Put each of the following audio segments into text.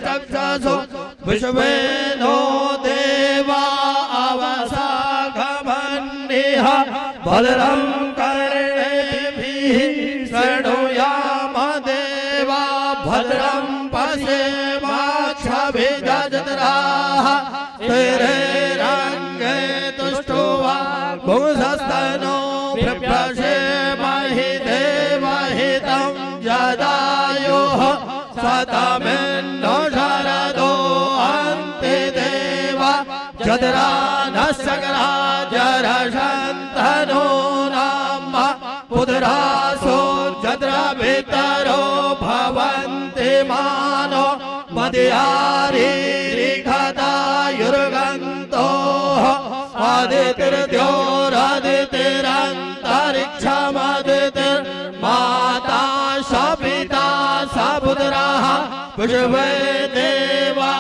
चक्षसो विश्वेनो देवा अवसाखमन्यः भद्रं कर्णेभिः शृणुयाम देवा भद्रं पश्येमाक्षभिर्यजत्राः स्थिरैरङ्गे तुष्टुवा पुंसस्तनो प्रभ्यसेमहि देवहितं यदायुः शतमिन्नो शरदो अन्ते देवा जदरा न सकरा जरशन्तनो नाम पुत्रासो जद्रा भितरो भवन्ति मानो मदयारीरिखदायुर्गन्तो आदितिर्द्योरादितिरन्तरिक्षमदितिर्माता स पिता स पुत्रः पुष्पे देवा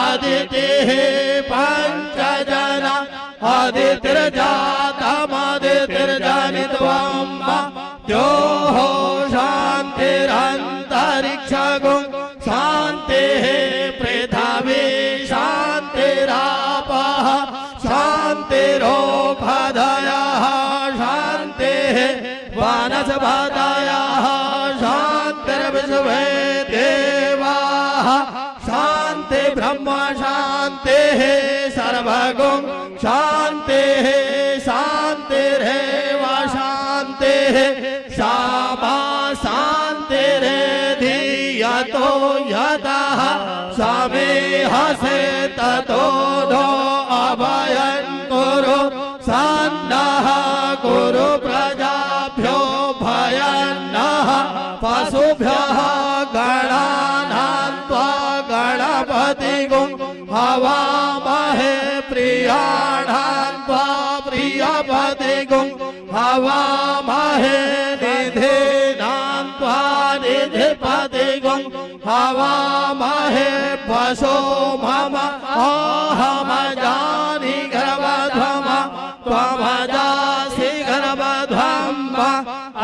आदितिः पञ्चजना आदितिर्जातमदितिर्जनित्वं द्योः शान्तिरन्तरिक्षगुं शान्तिः पृथिवी शान्तिरापः शान्तिरोपधयः शान्तिः वनस्पतयः शान्तिर्विश्वे देवाः शान्ति ब्रह्म शान्तिः सर्वगुं शान्तिः शान्तिरेव शान्तिः सामा शान्तिरेधियतो यतः समेहसे ततो नो अभयं कुरु सन्नः कुरु प्रजाभ्यो भयन्नः पशुभ्यः गणानां त्वा गणपतिगुं हवामहे प्रियाणां त्वा प्रियपतिगुं हवामहे निधीनां त्वा निधिपतिगुं हवामहे वसो मम अहमजानि गर्भध्वम त्वमजासि गर्भध्वं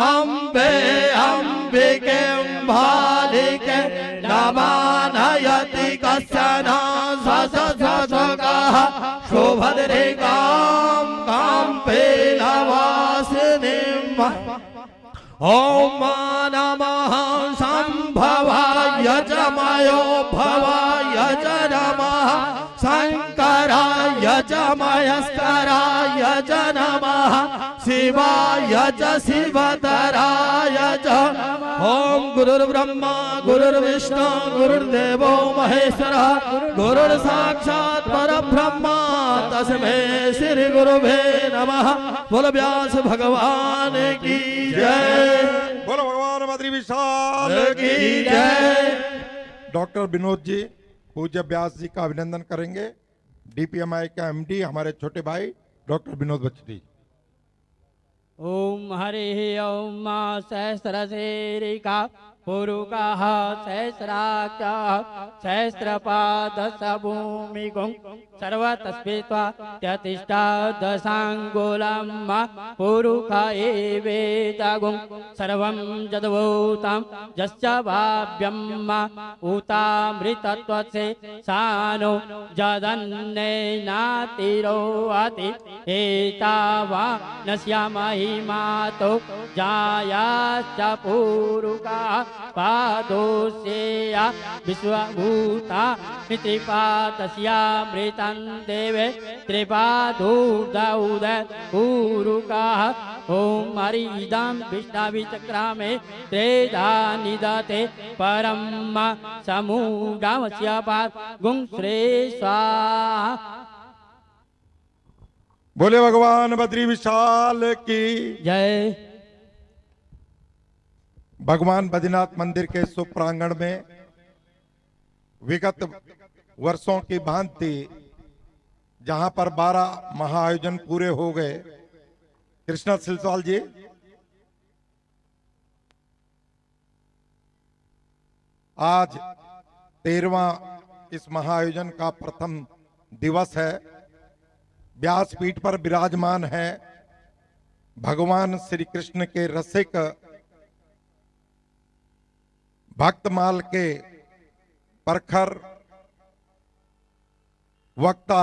अम्बे अम्बिके बालिके नमानयति कश्चन ससससकः शुभद्रे काम्पे नवासिनीम् ॐ नमः सम्भवाय च मयो भवाय च नमः शङ्कराय च मयस्कराय च नमः शिवाय च शिवतराय च ॐ गुरुर्ब्रह्मा गुरुर्विष्णु गुरुर्देवो महेश्वरः गुरुर्साक्षात् परब्रह्म तस्मै श्री गुरुवे नमः। बोलो व्यास भगवान की जय। बोलो भगवान बद्री विशाल की जय। डॉक्टर विनोद जी पूज्य व्यास जी का अभिनंदन करेंगे। डीपीएमआई का एमडी हमारे छोटे भाई डॉक्टर विनोद बचटी। ओम हरि ओम सहस्रशीरिका पुरुषः सहस्राक्षः सहस्रपादः भूमिगुं सर्वतस्मित्वा त्यतिष्ठा दशाङ्गुलं पुरुष एवेदगुं सर्वं यद्भूतं यश्च भाव्यं उतामृतत्वस्य सानो यदन्नेनातिरोहति एतावा नश्यामहि मातो जायाश्च पुरुषा पादोस्येया विश्वभूता त्रिपादस्यामृतं देवे त्रिपादूर्धौद पुरुषः ॐ हरिदं विष्णुविचक्रामे त्रेधा निदते परं समूढमस्य गुं श्री स्वाहा। बोले भगवान बद्री विशाल की जय। भगवान बद्रीनाथ मंदिर के सुप्रांगण में विगत वर्षों की भांति जहां पर 12 महाआयोजन पूरे हो गए। कृष्णा सिलसाल जी आज 13वां इस महाआयोजन का प्रथम दिवस है। व्यासपीठ पर विराजमान है भगवान श्री कृष्ण के रसिक भक्तमाल के प्रखर वक्ता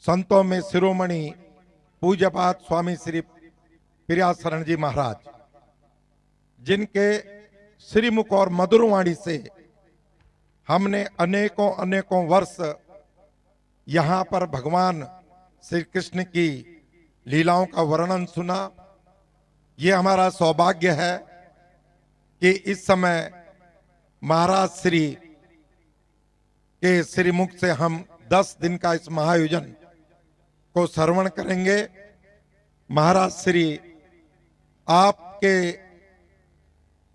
संतों में शिरोमणि पूज्यपाद स्वामी श्री प्रियाशरण जी महाराज, जिनके श्रीमुख और मधुर वाणी से हमने अनेकों अनेकों वर्ष यहाँ पर भगवान श्री कृष्ण की लीलाओं का वर्णन सुना। ये हमारा सौभाग्य है कि इस समय महाराज श्री के श्रीमुख से हम 10 दिन का इस महाआयोजन को श्रवण करेंगे। महाराज श्री आपके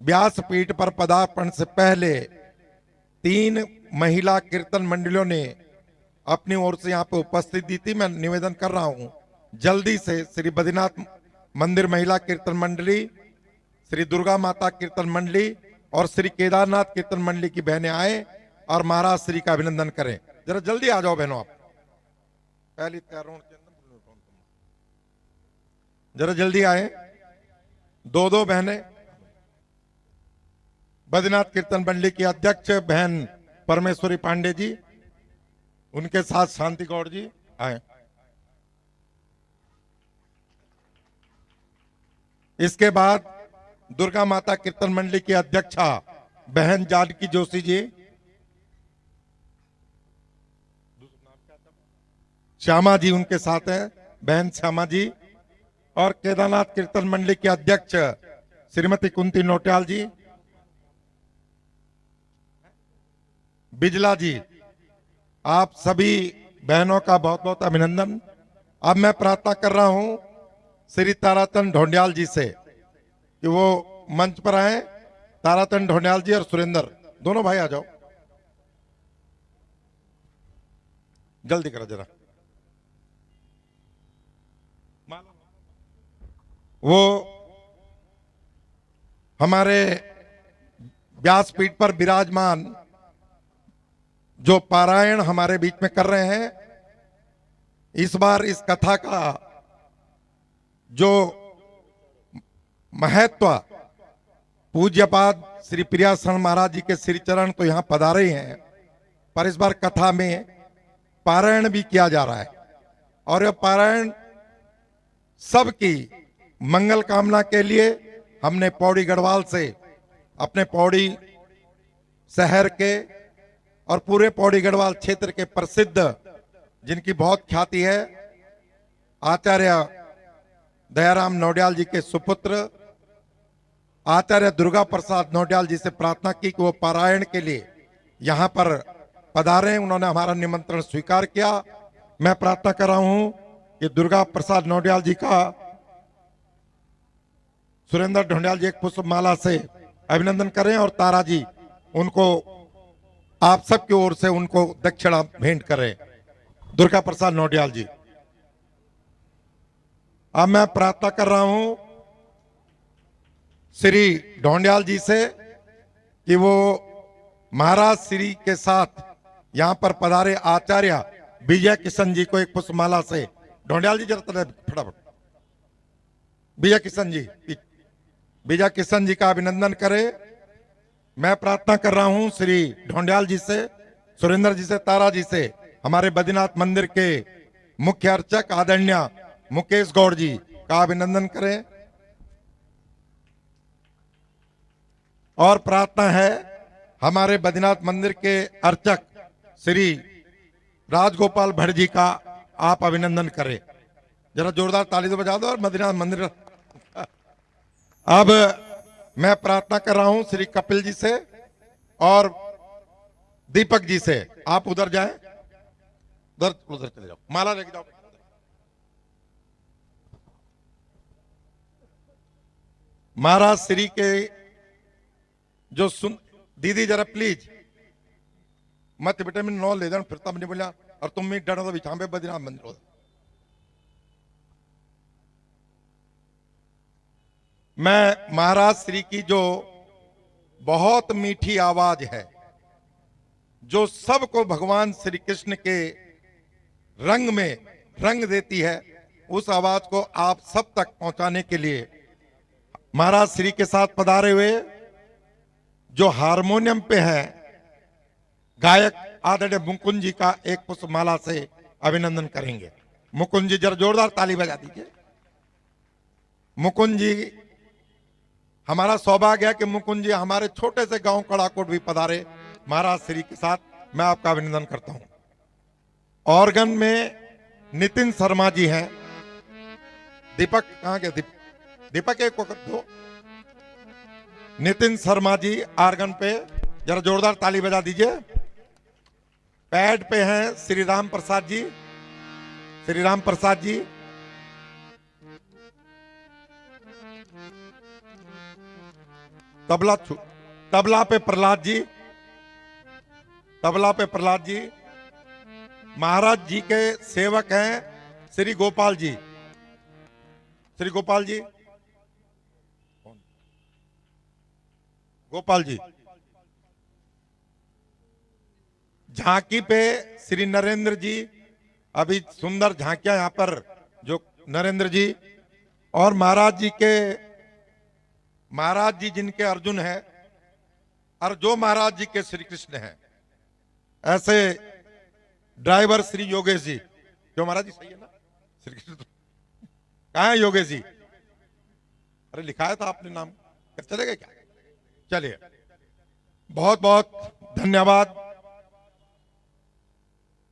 व्यासपीठ पर पदार्पण से पहले 3 महिला कीर्तन मंडलियों ने अपनी ओर से यहाँ पे उपस्थिति थी। मैं निवेदन कर रहा हूँ जल्दी से श्री बद्रीनाथ मंदिर महिला कीर्तन मंडली, श्री दुर्गा माता कीर्तन मंडली और श्री केदारनाथ कीर्तन मंडली की बहनें आए और महाराज श्री का अभिनंदन करें। जरा जल्दी आ जाओ बहनों, आप पहली तैयारों के अंदर जरा जल्दी आए। 2 बहनें बद्रीनाथ कीर्तन मंडली की अध्यक्ष बहन परमेश्वरी पांडे जी, उनके साथ शांति गौड़ जी आए। इसके बाद दुर्गा माता कीर्तन मंडली की अध्यक्षा बहन जानकी जोशी जी, श्यामा जी उनके साथ हैं, बहन श्यामा जी, और केदारनाथ कीर्तन मंडली के अध्यक्ष श्रीमती कुंती नोटियाल जी, बिजला जी, आप सभी बहनों का बहुत बहुत अभिनंदन। अब मैं प्रार्थना कर रहा हूं श्री ताराचंद ढोंडियाल जी से कि वो मंच पर आए। ताराचंद ढोंडियाल जी और सुरेंद्र दोनों भाई आ जाओ, जल्दी करो जरा। वो हमारे व्यासपीठ पर विराजमान जो पारायण हमारे बीच में कर रहे हैं, इस बार इस कथा का जो महत्व पूज्यपाद श्री प्रियाशरण महाराज जी के श्री चरण तो यहां पधारे ही हैं, पर इस बार कथा में पारायण भी किया जा रहा है और यह पारायण सबकी मंगल कामना के लिए हमने पौड़ी गढ़वाल से, अपने पौड़ी शहर के और पूरे पौड़ी गढ़वाल क्षेत्र के प्रसिद्ध, जिनकी बहुत ख्याति है, आचार्य दयाराम नौडियाल जी के सुपुत्र आचार्य दुर्गा प्रसाद नौडियाल जी से प्रार्थना की कि वो पारायण के लिए यहाँ पर पधारे। उन्होंने हमारा निमंत्रण स्वीकार किया। मैं प्रार्थना कर रहा हूं कि दुर्गा प्रसाद नौडियाल जी का सुरेंद्र ढोंडियाल जी एक पुष्पमाला से अभिनंदन करें और तारा जी उनको आप सबकी ओर से उनको दक्षिणा भेंट करें। दुर्गा प्रसाद नौडियाल जी। अब मैं प्रार्थना कर रहा हूं श्री ढोंडियाल जी से कि वो महाराज श्री के साथ यहां पर पधारे आचार्य विजय किशन जी को एक पुष्पमाला से, ढोंडियाल जी जरा फटाफट, विजय किशन जी, विजय किशन जी का अभिनंदन करें। मैं प्रार्थना कर रहा हूं श्री ढोंडियाल जी से, सुरेंद्र जी से, तारा जी से, हमारे बद्रीनाथ मंदिर के मुख्य अर्चक आदरणीय मुकेश गौड़ जी का अभिनंदन करें। और प्रार्थना है हमारे बद्रीनाथ मंदिर के अर्चक श्री राजगोपाल भट्ट जी का आप अभिनंदन करें। जरा जोरदार ताली तो बजा दो। और बद्रीनाथ मंदिर अब मैं प्रार्थना कर रहा हूं श्री कपिल जी से और दीपक जी से, आप उधर जाएं, उधर चले जाओ, माला लेके जाओ। महाराज श्री के जो सुन, दीदी जरा प्लीज मत विटामिन 9 ले जाओ, फिर तब नहीं बोला और तुम भी डरो तो बिछा पे बद्रीनाथ मंदिर। मैं महाराज श्री की जो बहुत मीठी आवाज है, जो सबको भगवान श्री कृष्ण के रंग में रंग देती है, उस आवाज को आप सब तक पहुंचाने के लिए महाराज श्री के साथ पधारे हुए जो हारमोनियम पे है गायक आदरणीय मुकुंद जी का एक पुष्पमाला से अभिनंदन करेंगे। मुकुंद जी जरा जोरदार ताली बजा दीजिए। मुकुंद जी, हमारा सौभाग्य है कि मुकुंद जी हमारे छोटे से गांव कड़ाकोट भी पधारे महाराज श्री के साथ। मैं आपका अभिनंदन करता हूं। ऑर्गन में नितिन शर्मा जी हैं। दीपक कहां गए? दीपक एक वक्त दो। नितिन शर्मा जी ऑर्गन पे जरा जोरदार ताली बजा दीजिए। पैड पे हैं श्री राम प्रसाद जी। श्री राम प्रसाद जी, तबला पे प्रहलाद जी। तबला पे प्रहलाद जी। महाराज जी के सेवक हैं श्री गोपाल जी। श्री गोपाल जी, गोपाल जी। झांकी पे श्री नरेंद्र जी। अभी सुंदर झांकियां यहां पर जो नरेंद्र जी और महाराज जी जिनके अर्जुन है और जो महाराज जी के श्री कृष्ण है, ऐसे ड्राइवर श्री योगेश जी। जो महाराज जी सही है ना? श्री कृष्ण कहाँ है योगेश जी? अरे लिखाया था आपने नाम, चलेगा क्या? चलिए, बहुत बहुत धन्यवाद।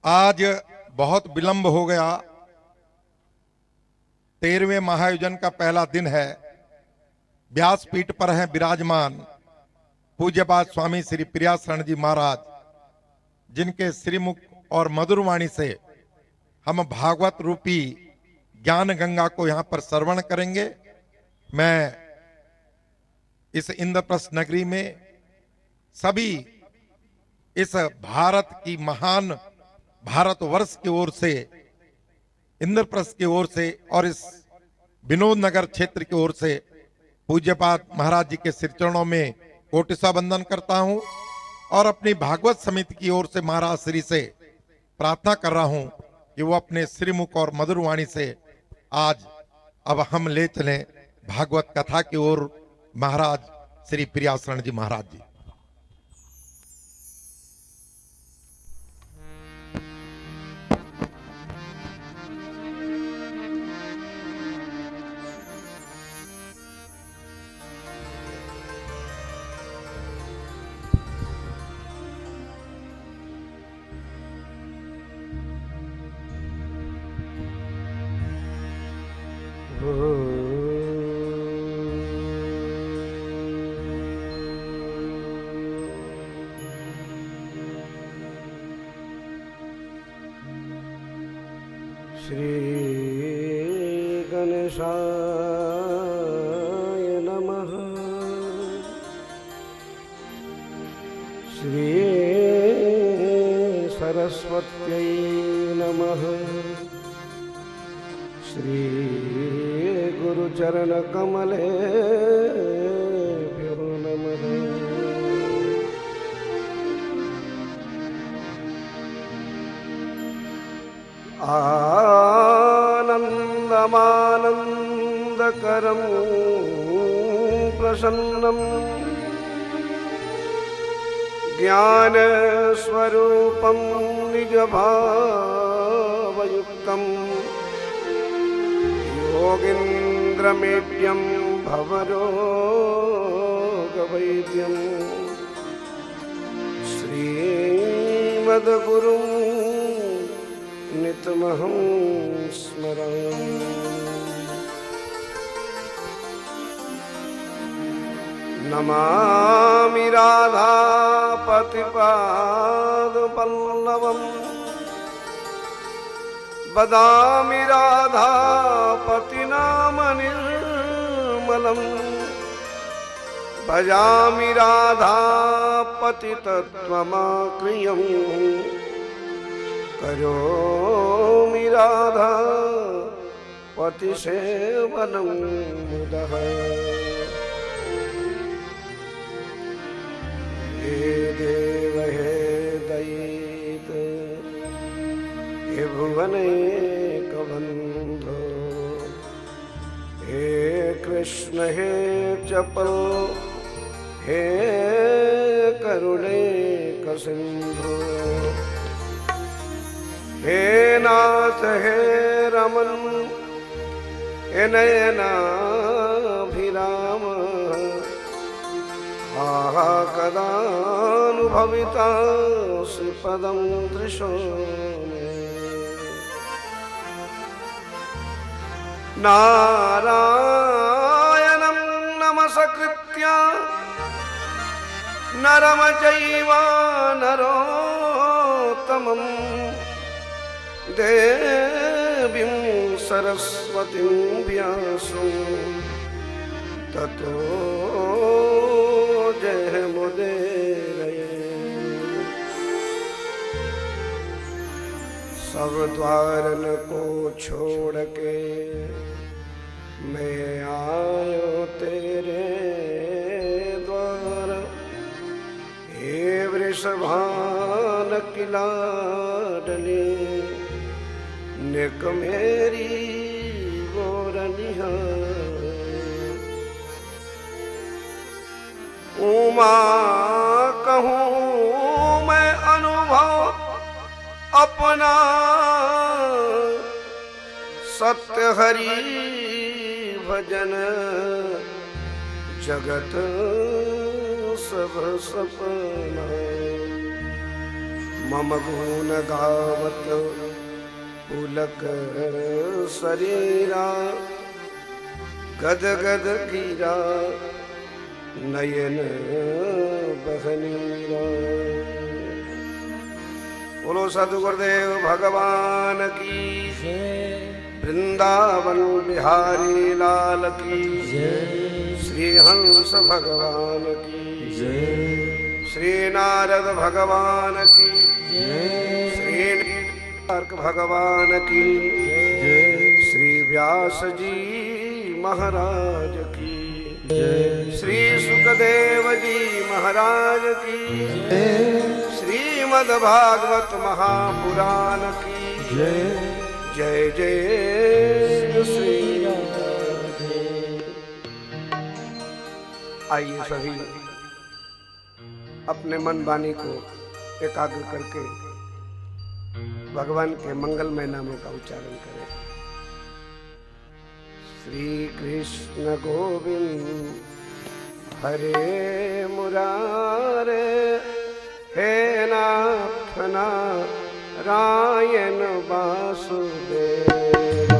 आज बहुत विलंब हो गया। 13वें महायोजन का पहला दिन है। व्यासपीठ पर हैं विराजमान पूज्यपाद स्वामी श्री प्रियाशरण जी महाराज, जिनके श्रीमुख और मधुर वाणी से हम भागवत रूपी ज्ञान गंगा को यहां पर श्रवण करेंगे। मैं इस इंद्रप्रस्थ नगरी में सभी इस भारत की महान भारतवर्ष की ओर से, इंद्रप्रस्थ की ओर से और इस विनोद नगर क्षेत्र की ओर से पूज्यपाद महाराज जी के सिर चरणों में कोटिसा वंदन करता हूं और अपनी भागवत समिति की ओर से महाराज श्री से प्रार्थना कर रहा हूं कि वो अपने श्रीमुख और मधुर वाणी से आज अब हम ले चलें भागवत कथा की ओर। महाराज श्री प्रियाशरण जी महाराज जी। श्री गणेशाय नमः। श्री सरस्वत्यै नमः। श्री गुरुचरणकमलेभ्यो नमः। आनन्दमानन्दकरं प्रसन्नं ज्ञानस्वरूपं निजभावयुक्तं योगीन्द्रमेड्यं भवरोगवैद्यं श्रीमद्गुरुं नितमहं स्मरामि। नमामि राधापतिपादपल्लवम् वदामि राधापतिनाम निर्मलम् भजामि राधापतितत्त्वमाक्रियम् करोमि राधा पतिसेवनं मुदः। हे देव हे दयित हे भुवनैकबन्धो हे कृष्ण हे चपल हे करुणैक सिंधु हे नाथ हे रमन हे नयनाभिराम आहा कदानुभवितासि पदं दृशो नारायणं नमस्कृत्य नरं चैव नरोत्तमं देवीं सरस्वतीं व्यासं ततो जयमुदीरये। सब द्वारन को छोड़ के मैं आयो तेरे द्वार, हे वृषभान किला डले निक मेरी गोर निहार। उमा कहूँ मैं अनुभव अपना सत्य हरि भजन जगत सब सपना। मम गुण गावत पुलक शरीरा गद गद गिरा नयन बहनीरा। बोलो साधु गुरुदेव भगवान की वृंदावन बिहारी लाल की श्री हंस भगवान की श्री नारद भगवान की श्री नारद भगवान की श्री व्यास जी महाराज की श्री सुखदेव जी महाराज की श्रीमद् भागवत महापुराण की जय जय श्री राधे। आइए सभी अपने मन वाणी को एकाग्र करके भगवान के मंगलमय नामों का उच्चारण करें। श्री कृष्ण गोविंद हरे मुरारे हे नाथ नारायण वासुदेव।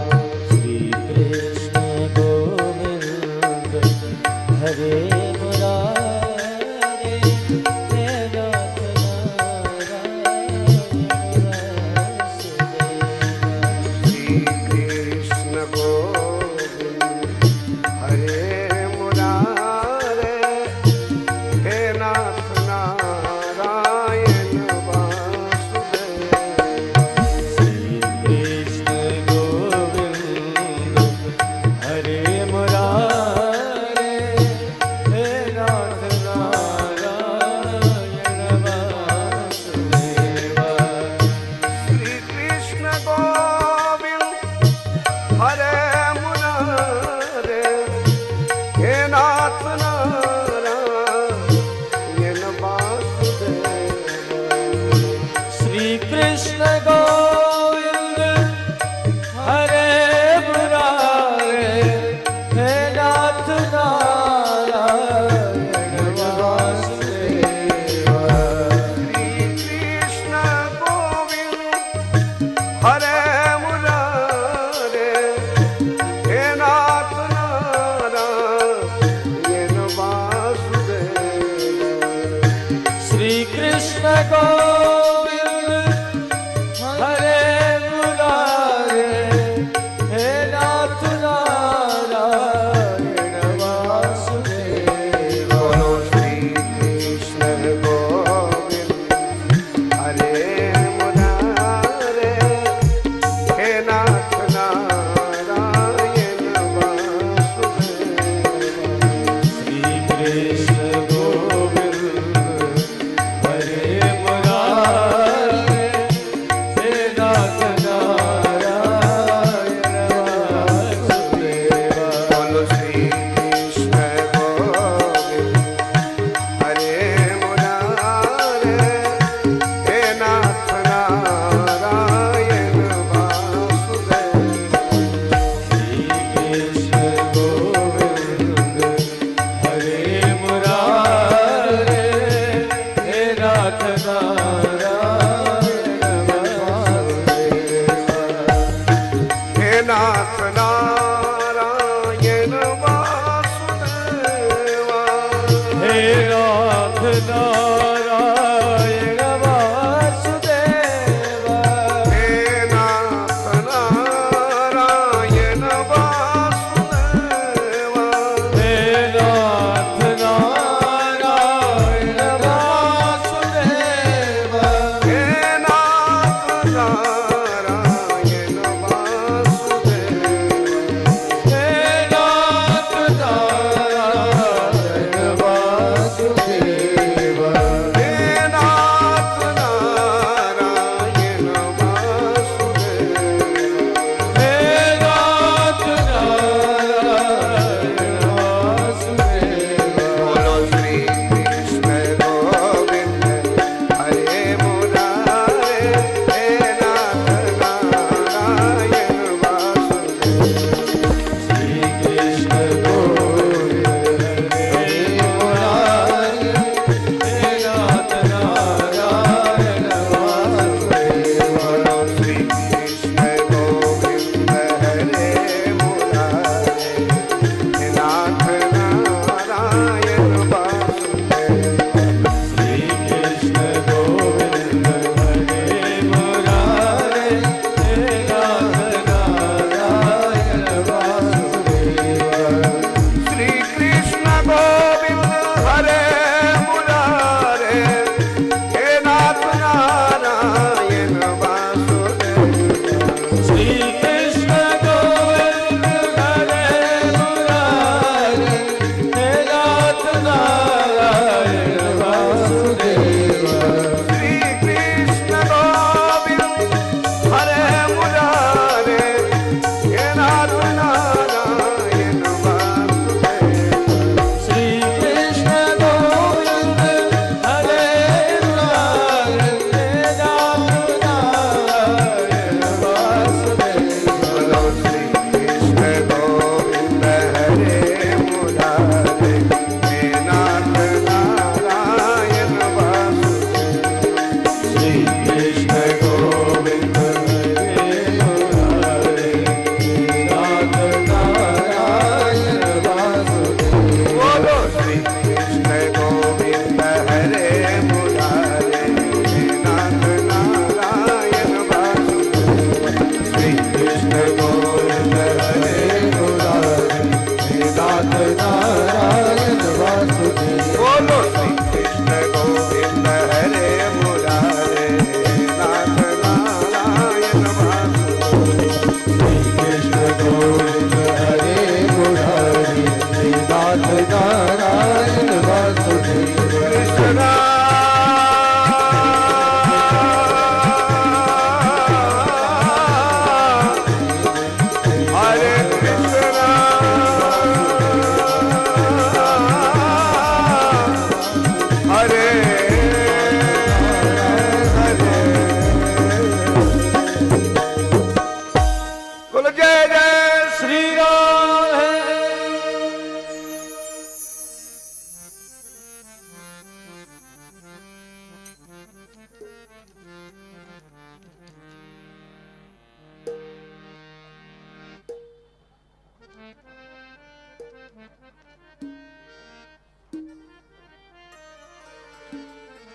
श्री कृष्ण गोविंद हरे मुरारे हे नाथ नारायण वासुदेव। श्री कृष्ण गोविंद हरे मुरारे हे नाथ नारायण कृष्ण गोविंद हरे मुरारे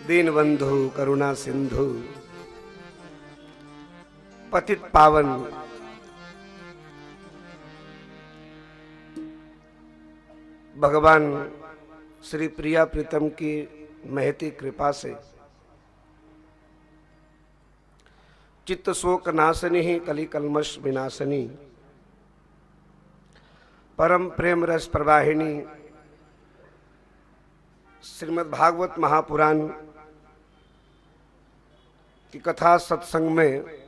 दीनबंधु करुणा सिंधु पतित पावन भगवान श्री प्रिया प्रीतम की महती कृपा से चित्त शोक नाशनी ही कली कलमश विनाशनी परम प्रेम रस प्रवाहिनी श्रीमद् भागवत महापुराण की कथा सत्संग में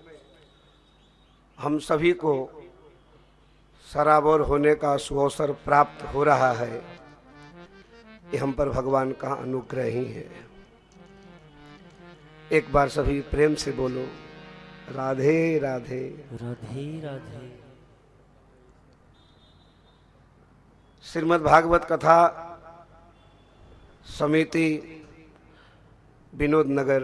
हम सभी को सराबोर होने का सुअवसर प्राप्त हो रहा है। ये हम पर भगवान का अनुग्रह ही है। एक बार सभी प्रेम से बोलो राधे राधे राधे राधे। श्रीमद् भागवत कथा समिति विनोद नगर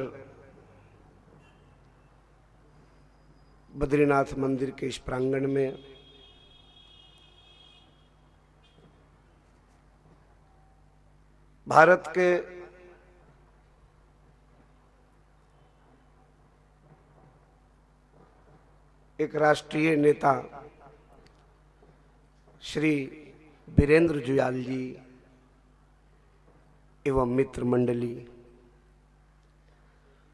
बद्रीनाथ मंदिर के इस प्रांगण में भारत के एक राष्ट्रीय नेता श्री वीरेंद्र जुयाल जी एवं मित्र मंडली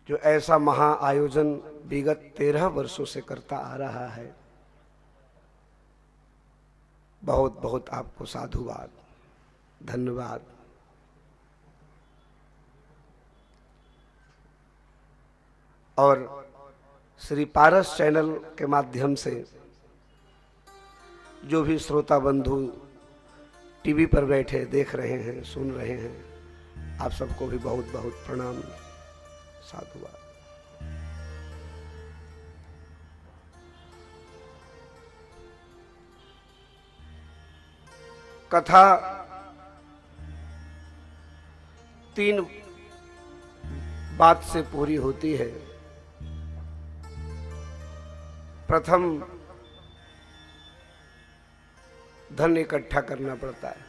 जो ऐसा महा आयोजन विगत 13 वर्षों से करता आ रहा है, बहुत बहुत आपको साधुवाद, धन्यवाद। और श्री पारस चैनल के माध्यम से जो भी श्रोता बंधु टीवी पर बैठे देख रहे हैं, सुन रहे हैं, आप सबको भी बहुत बहुत प्रणाम, साधुवाद। कथा 3 बात से पूरी होती है। प्रथम धन इकट्ठा करना पड़ता है,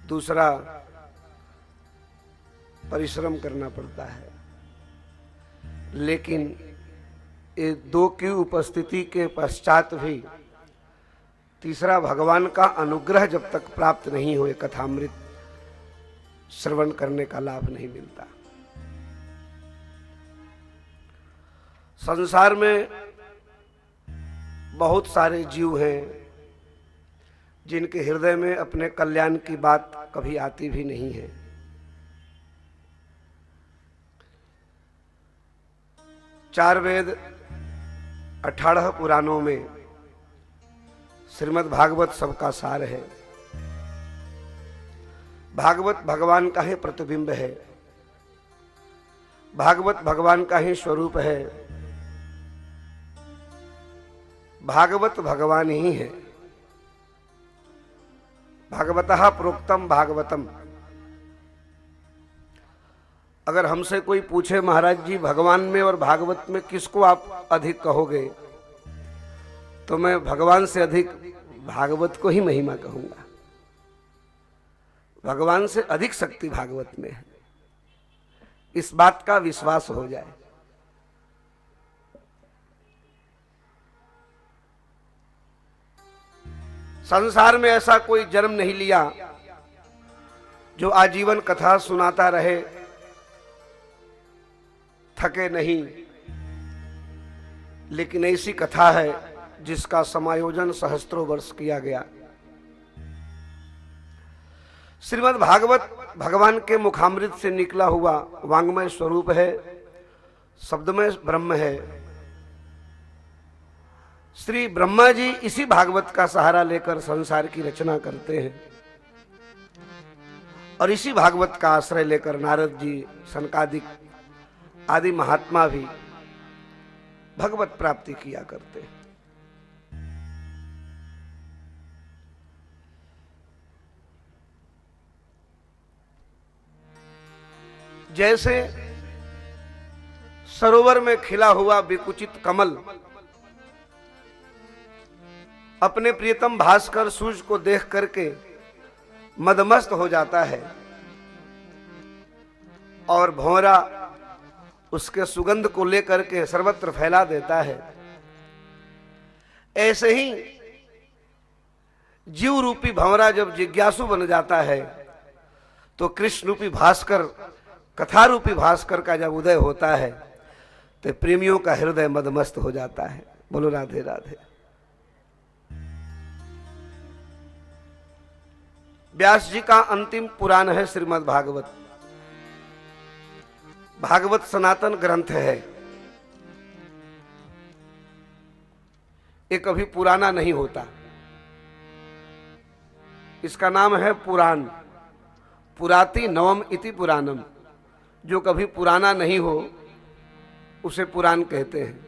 दूसरा परिश्रम करना पड़ता है, लेकिन ये 2 की उपस्थिति के पश्चात भी तीसरा भगवान का अनुग्रह जब तक प्राप्त नहीं हुए कथामृत श्रवण करने का लाभ नहीं मिलता। संसार में बहुत सारे जीव हैं जिनके हृदय में अपने कल्याण की बात कभी आती भी नहीं है। चार वेद 18 पुराणों में श्रीमद् भागवत सबका सार है। भागवत भगवान का ही प्रतिबिंब है, भागवत भगवान का ही स्वरूप है, भागवत भगवान ही है। भागवतः प्रोक्तम भागवतम। अगर हमसे कोई पूछे महाराज जी भगवान में और भागवत में किसको आप अधिक कहोगे, तो मैं भगवान से अधिक भागवत को ही महिमा कहूंगा। भगवान से अधिक शक्ति भागवत में है, इस बात का विश्वास हो जाए। संसार में ऐसा कोई जन्म नहीं लिया जो आजीवन कथा सुनाता रहे, थके नहीं, लेकिन ऐसी कथा है जिसका समायोजन सहस्त्रों वर्ष किया गया। श्रीमद् भागवत भगवान के मुखामृत से निकला हुआ वांग्मय स्वरूप है, शब्दमय ब्रह्म है। श्री ब्रह्मा जी इसी भागवत का सहारा लेकर संसार की रचना करते हैं और इसी भागवत का आश्रय लेकर नारद जी, सनकादिक आदि महात्मा भी भगवत प्राप्ति किया करते हैं। जैसे सरोवर में खिला हुआ विकुचित कमल अपने प्रियतम भास्कर सूर्य को देख करके मदमस्त हो जाता है, और भंवरा उसके सुगंध को लेकर के सर्वत्र फैला देता है। ऐसे ही जीव रूपी भंवरा जब जिज्ञासु बन जाता है तो कृष्ण रूपी भास्कर, कथा रूपी भास्कर का जब उदय होता है तो प्रेमियों का हृदय मदमस्त हो जाता है। बोलो राधे राधे। व्यास जी का अंतिम पुराण है श्रीमद् भागवत। भागवत सनातन ग्रंथ है, ये कभी पुराना नहीं होता। इसका नाम है पुराण। पुराति नवम इति पुराणम। जो कभी पुराना नहीं हो उसे पुराण कहते हैं।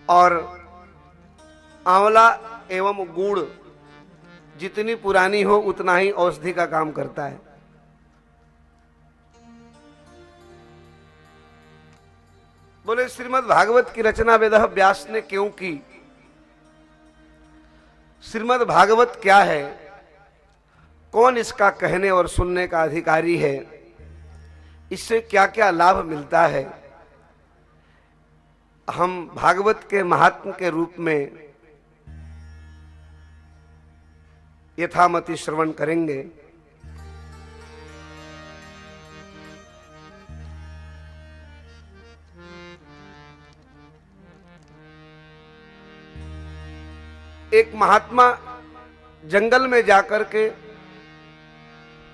और आंवला एवं गुड़ जितनी पुरानी हो उतना ही औषधि का काम करता है। बोले श्रीमद् भागवत की रचना वेदः व्यास ने क्यों की? श्रीमद् भागवत क्या है, कौन इसका कहने और सुनने का अधिकारी है, इससे क्या क्या लाभ मिलता है, हम भागवत के महात्म के रूप में यथामति श्रवण करेंगे। एक महात्मा जंगल में जाकर के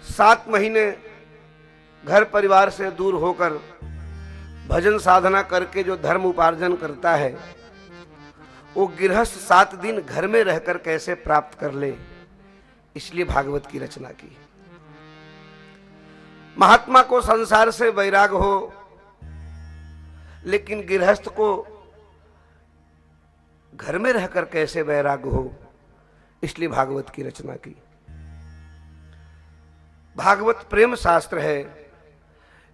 7 महीने घर परिवार से दूर होकर भजन साधना करके जो धर्म उपार्जन करता है, वो गृहस्थ 7 दिन घर में रहकर कैसे प्राप्त कर ले, इसलिए भागवत की रचना की। महात्मा को संसार से वैराग हो, लेकिन गृहस्थ को घर में रहकर कैसे वैराग हो, इसलिए भागवत की रचना की। भागवत प्रेम शास्त्र है,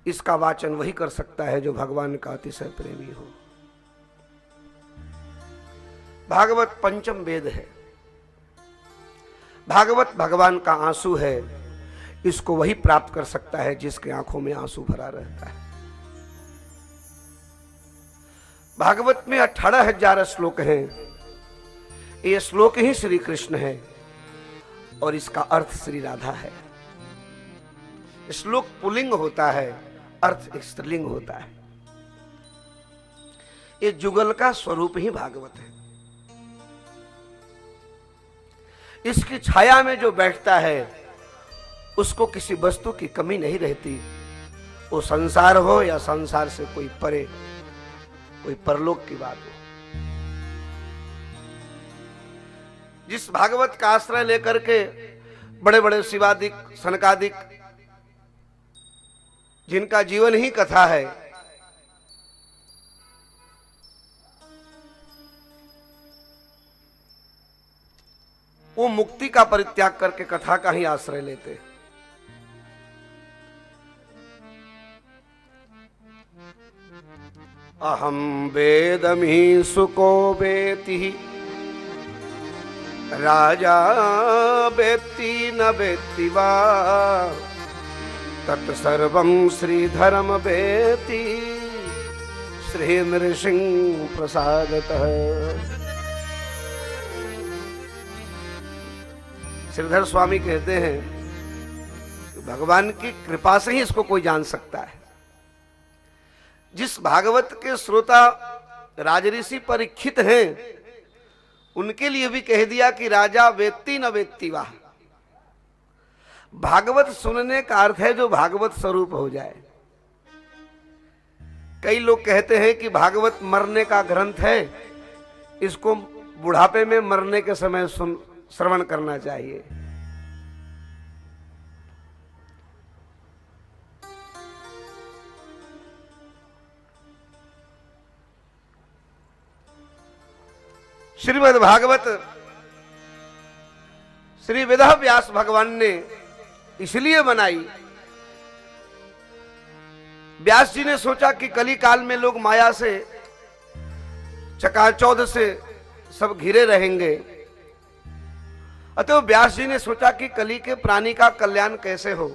इसका वाचन वही कर सकता है जो भगवान का अतिशय प्रेमी हो। भागवत पंचम वेद है। भागवत भगवान का आंसू है, इसको वही प्राप्त कर सकता है जिसके आंखों में आंसू भरा रहता है। भागवत में 18,000 श्लोक हैं। ये श्लोक ही श्री कृष्ण है और इसका अर्थ श्री राधा है। श्लोक पुल्लिंग होता है, अर्थ स्त्रीलिंग होता है। ये जुगल का स्वरूप ही भागवत है। इसकी छाया में जो बैठता है उसको किसी वस्तु की कमी नहीं रहती, वो संसार हो या संसार से कोई परे, कोई परलोक की बात हो। जिस भागवत का आश्रय लेकर के बड़े बड़े शिवादिक, सनकादिक, जिनका जीवन ही कथा है, वो मुक्ति का परित्याग करके कथा का ही आश्रय लेते। अहम वेदमि सुको वेति राजा वेत्ति न वेत्ति वा तत्सर्वं श्रीधरम वेत्ति श्री नृसिंह प्रसादतः। श्रीधर स्वामी कहते हैं कि भगवान की कृपा से ही इसको कोई जान सकता है। जिस भागवत के श्रोता राजऋषि परीक्षित हैं, उनके लिए भी कह दिया कि राजा वेत्ति न वेत्ति वाह। भागवत सुनने का अर्थ है जो भागवत स्वरूप हो जाए। कई लोग कहते हैं कि भागवत मरने का ग्रंथ है, इसको बुढ़ापे में मरने के समय श्रवण करना चाहिए। श्रीमद् भागवत श्री वेद व्यास भगवान ने इसलिए बनाई। व्यास जी ने सोचा कि कली काल में लोग माया से, चकाचौंध से सब घिरे रहेंगे, अतः व्यास जी ने सोचा कि कली के प्राणी का कल्याण कैसे हो।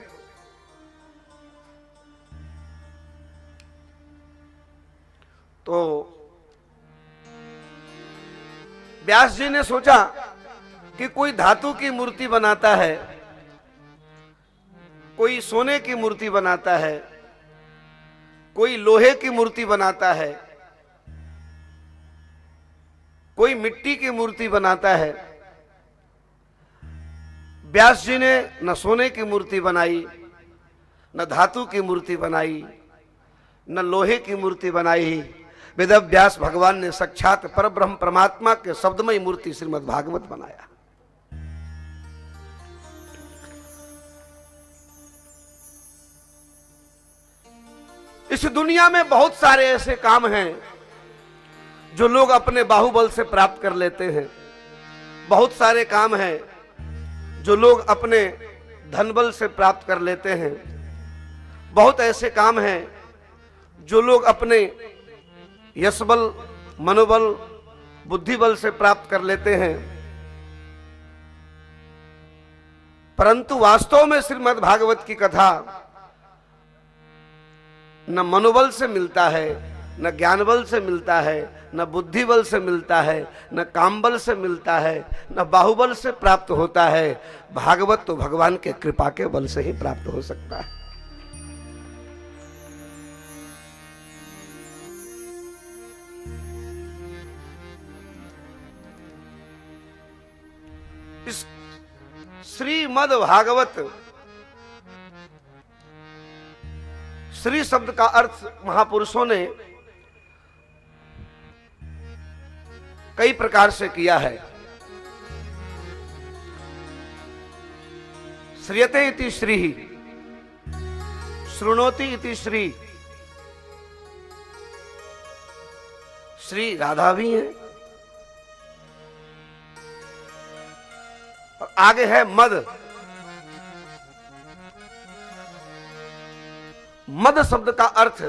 तो व्यास जी ने सोचा कि कोई धातु की मूर्ति बनाता है, कोई सोने की मूर्ति बनाता है, कोई लोहे की मूर्ति बनाता है, कोई मिट्टी की मूर्ति बनाता है। व्यास जी ने न सोने की मूर्ति बनाई, न धातु की मूर्ति बनाई, न लोहे की मूर्ति बनाई। वेद व्यास भगवान ने साक्षात परब्रह्म परमात्मा के शब्दमय मूर्ति श्रीमद् भागवत बनाया। इस दुनिया में बहुत सारे ऐसे काम हैं जो लोग अपने बाहुबल से प्राप्त कर लेते हैं। बहुत सारे काम हैं जो लोग अपने धनबल से प्राप्त कर लेते हैं। बहुत ऐसे काम हैं जो लोग अपने यशबल, मनोबल, बुद्धिबल से प्राप्त कर लेते हैं। परंतु वास्तव में श्रीमद् भागवत की कथा न मनोबल से मिलता है, न ज्ञान बल से मिलता है, न बुद्धि बल से मिलता है, न काम बल से मिलता है, न बाहुबल से प्राप्त होता है। भागवत तो भगवान के कृपा के बल से ही प्राप्त हो सकता है। इस श्रीमद् भागवत, श्री शब्द का अर्थ महापुरुषों ने कई प्रकार से किया है। श्रियते इति श्री, शृणोति इति श्री, श्री राधा भी है और आगे है मद। मद शब्द का अर्थ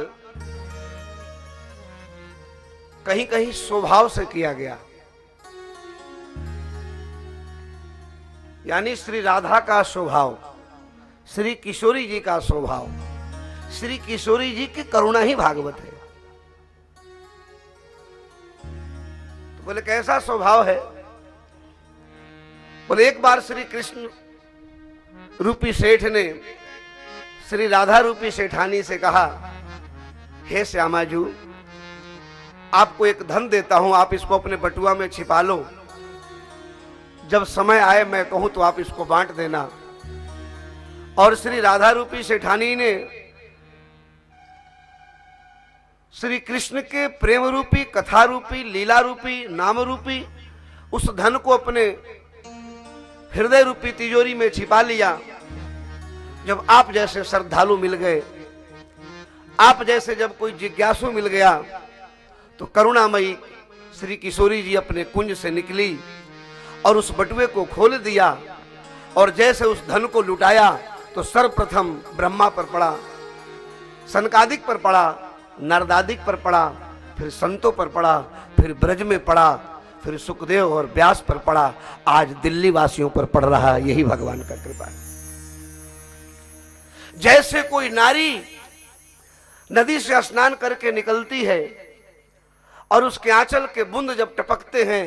कहीं कहीं स्वभाव से किया गया, यानी श्री राधा का स्वभाव, श्री किशोरी जी का स्वभाव। श्री किशोरी जी की करुणा ही भागवत है। तो बोले कैसा स्वभाव है? बोले एक बार श्री कृष्ण रूपी सेठ ने श्री राधा रूपी सेठानी से कहा, हे श्यामा जू, आपको एक धन देता हूं, आप इसको अपने बटुआ में छिपा लो, जब समय आए मैं कहूं तो आप इसको बांट देना। और श्री राधा रूपी सेठानी ने श्री कृष्ण के प्रेम रूपी, कथा रूपी, लीला रूपी, नाम रूपी उस धन को अपने हृदय रूपी तिजोरी में छिपा लिया। जब आप जैसे श्रद्धालु मिल गए, आप जैसे जब कोई जिज्ञासु मिल गया, तो करुणामयी श्री किशोरी जी अपने कुंज से निकली और उस बटुए को खोल दिया और जैसे उस धन को लुटाया तो सर्वप्रथम ब्रह्मा पर पड़ा, सनकादिक पर पड़ा, नारदादिक पर पड़ा, फिर संतों पर पड़ा, फिर ब्रज में पड़ा, फिर सुखदेव और व्यास पर पड़ा, आज दिल्ली वासियों पर पड़ रहा है। यही भगवान का कृपा है। जैसे कोई नारी नदी से स्नान करके निकलती है और उसके आंचल के बूंद जब टपकते हैं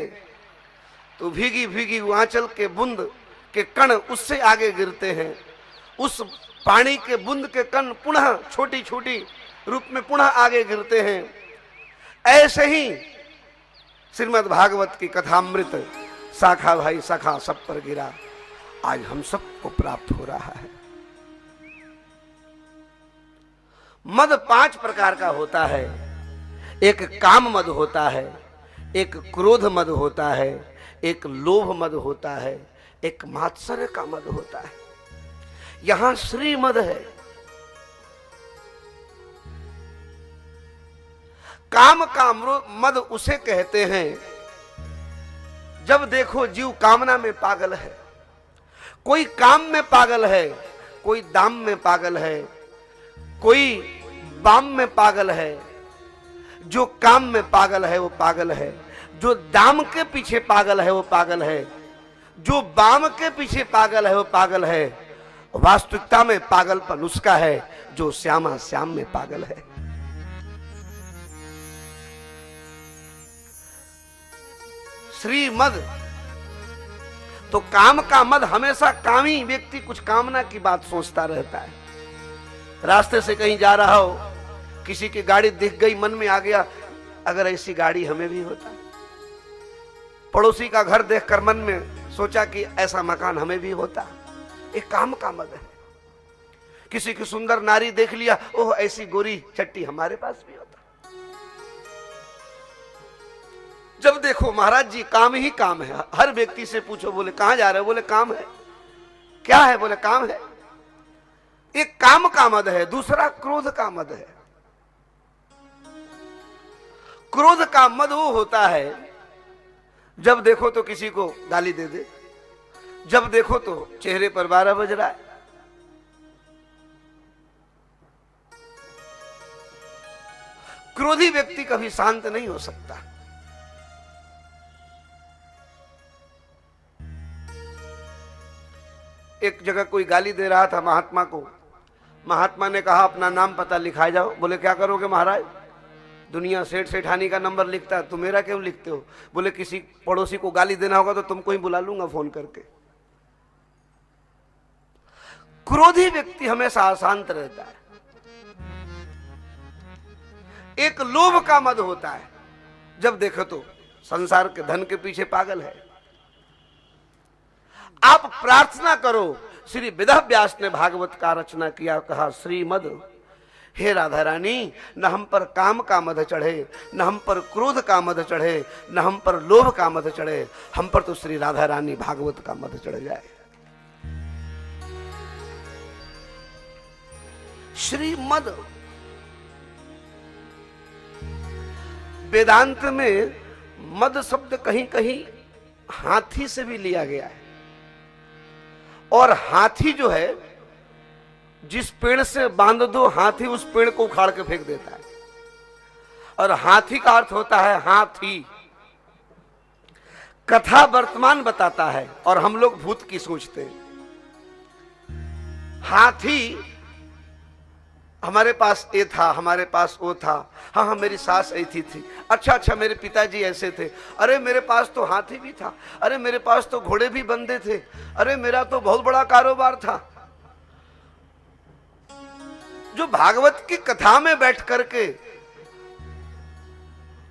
तो भीगी भीगी वो आंचल के बूंद के कण उससे आगे गिरते हैं। उस पानी के बूंद के कण पुनः छोटी छोटी रूप में पुनः आगे गिरते हैं। ऐसे ही श्रीमद् भागवत की कथामृत शाखा भाई शाखा सब पर गिरा, आज हम सबको प्राप्त हो रहा है। मद 5 प्रकार का होता है। एक काम मद होता है, एक क्रोध मद होता है, एक लोभ मद होता है, एक मात्सर्य का मद होता है। यहां श्री मद है। काम का मद उसे कहते हैं जब देखो जीव कामना में पागल है। कोई काम में पागल है, कोई दाम में पागल है, कोई बाम में पागल है। जो काम में पागल है वो पागल है, जो दाम के पीछे पागल है वो पागल है, जो बाम के पीछे पागल है वो पागल है। वास्तविकता में पागलपन उसका है जो श्यामा श्याम में पागल है। श्रीमद, तो काम का मद, हमेशा कामी व्यक्ति कुछ कामना की बात सोचता रहता है। रास्ते से कहीं जा रहा हो, किसी की गाड़ी दिख गई, मन में आ गया अगर ऐसी गाड़ी हमें भी होता। पड़ोसी का घर देखकर मन में सोचा कि ऐसा मकान हमें भी होता। एक काम का मद है। किसी की सुंदर नारी देख लिया, ओह ऐसी गोरी चट्टी हमारे पास भी होता। जब देखो महाराज जी काम ही काम है। हर व्यक्ति से पूछो, बोले कहां जा रहे हो, बोले काम है। क्या है, बोले काम है। एक काम का मद है, दूसरा क्रोध का मद है। क्रोध का मद वो होता है जब देखो तो किसी को गाली दे दे, जब देखो तो चेहरे पर 12 बज रहा है। क्रोधी व्यक्ति कभी शांत नहीं हो सकता। एक जगह कोई गाली दे रहा था महात्मा को। महात्मा ने कहा अपना नाम पता लिखाए जाओ। बोले क्या करोगे महाराज, दुनिया सेठ सेठानी का नंबर लिखता है, तुम मेरा क्यों लिखते हो। बोले किसी पड़ोसी को गाली देना होगा तो तुमको ही बुला लूंगा फोन करके। क्रोधी व्यक्ति हमेशा अशांत रहता है। एक लोभ का मद होता है, जब देखो तो संसार के धन के पीछे पागल है। आप प्रार्थना करो। श्री वेदव्यास ने भागवत का रचना किया, कहा श्रीमद, हे राधा रानी, न हम पर काम का मद चढ़े, न हम पर क्रोध का मद चढ़े, न हम पर लोभ का मद चढ़े, हम पर तो श्री राधा रानी भागवत का मद चढ़ जाए। श्रीमद वेदांत में मद शब्द कहीं कहीं हाथी से भी लिया गया है। और हाथी जो है, जिस पेड़ से बांध दो, हाथी उस पेड़ को उखाड़ के फेंक देता है। और हाथी का अर्थ होता है हाथी। कथा वर्तमान बताता है और हम लोग भूत की सोचते हैं। हाथी, हमारे पास ये था, हमारे पास वो था, हाँ हाँ मेरी सास ऐसी थी, अच्छा अच्छा मेरे पिताजी ऐसे थे, अरे मेरे पास तो हाथी भी था, अरे मेरे पास तो घोड़े भी बंधे थे, अरे मेरा तो बहुत बड़ा कारोबार था। जो भागवत की कथा में बैठ करके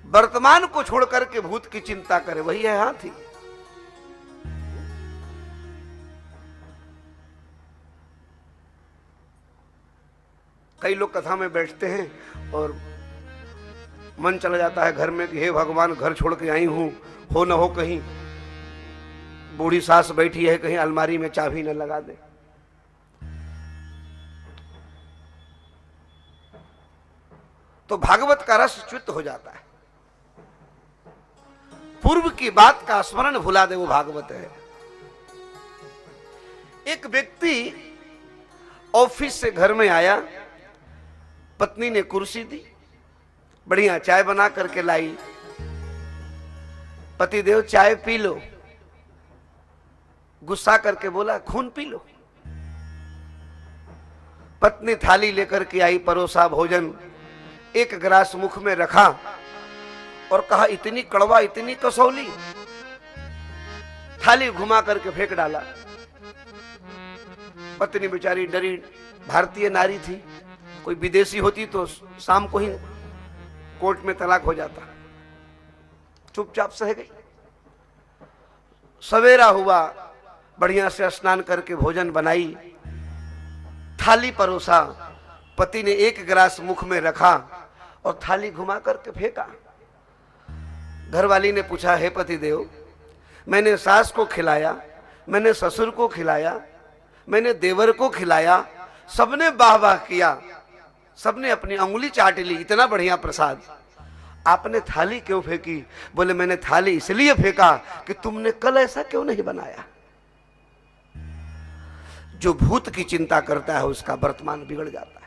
वर्तमान को छोड़ करके भूत की चिंता करे, वही है हाथी। कई लोग कथा में बैठते हैं और मन चला जाता है घर में कि हे भगवान, घर छोड़ के आई हूं, हो न हो कहीं बूढ़ी सास बैठी है, कहीं अलमारी में चाबी न लगा दे। तो भागवत का रस च्युत हो जाता है। पूर्व की बात का स्मरण भुला दे, वो भागवत है। एक व्यक्ति ऑफिस से घर में आया, पत्नी ने कुर्सी दी, बढ़िया चाय बना करके लाई। पतिदेव चाय पी लो। गुस्सा करके बोला खून पी लो। पत्नी थाली लेकर के आई, परोसा भोजन, एक गिलास मुख में रखा और कहा इतनी कड़वा, इतनी कसौली। थाली घुमा करके फेंक डाला। पत्नी बेचारी डरी, भारतीय नारी थी, कोई विदेशी होती तो शाम को ही कोर्ट में तलाक हो जाता। चुपचाप सह गई। सवेरा हुआ, बढ़िया से स्नान करके भोजन बनाई, थाली परोसा, पति ने एक गिलास मुख में रखा और थाली घुमा करके फेंका। घरवाली ने पूछा, हे पतिदेव, मैंने सास को खिलाया, मैंने ससुर को खिलाया, मैंने देवर को खिलाया, सबने वाह वाह किया, सबने अपनी अंगुली चाट ली, इतना बढ़िया प्रसाद, आपने थाली क्यों फेंकी? बोले मैंने थाली इसलिए फेंका कि तुमने कल ऐसा क्यों नहीं बनाया। जो भूत की चिंता करता है उसका वर्तमान बिगड़ जाता है।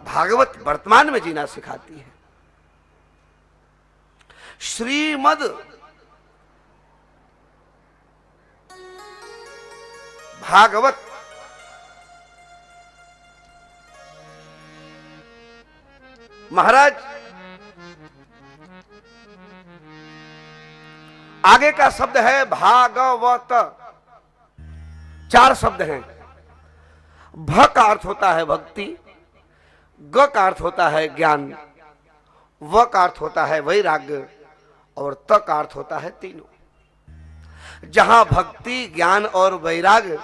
भागवत वर्तमान में जीना सिखाती है। श्रीमद भागवत महाराज आगे का शब्द है भागवत। 4 शब्द हैं। भ का अर्थ होता है भक्ति, ग का अर्थ होता है ज्ञान, व का अर्थ होता है वैराग्य और त का अर्थ होता है तीनों। जहां भक्ति, ज्ञान और वैराग्य